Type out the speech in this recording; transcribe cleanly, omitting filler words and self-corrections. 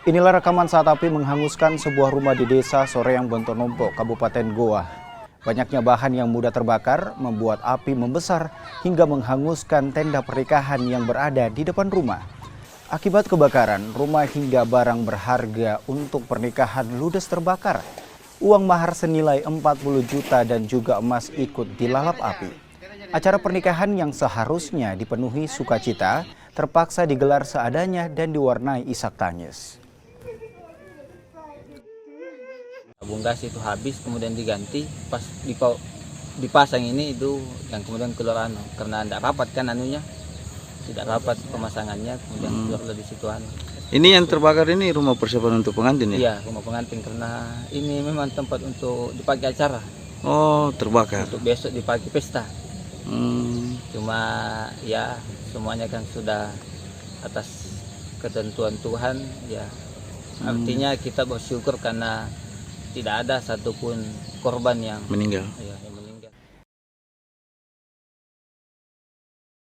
Inilah rekaman saat api menghanguskan sebuah rumah di desa Soreang Bontonompo, Kabupaten Goa. Banyaknya bahan yang mudah terbakar membuat api membesar hingga menghanguskan tenda pernikahan yang berada di depan rumah. Akibat kebakaran, rumah hingga barang berharga untuk pernikahan ludes terbakar. Uang mahar senilai 40 juta dan juga emas ikut dilalap api. Acara pernikahan yang seharusnya dipenuhi sukacita terpaksa digelar seadanya dan diwarnai isak tangis. Tabung gas itu habis, kemudian diganti, pas dipasang ini itu yang kemudian keluar karena tidak rapat kan tidak rapat pemasangannya, kemudian keluar dari situ Ini yang terbakar ini rumah persiapan untuk pengantin ya? Iya, rumah pengantin, karena ini memang tempat untuk dipakai acara. Oh, terbakar. Untuk besok dipakai pesta. Cuma ya semuanya kan sudah atas ketentuan Tuhan ya. Artinya kita bersyukur karena tidak ada satupun korban yang meninggal. Ya, yang meninggal.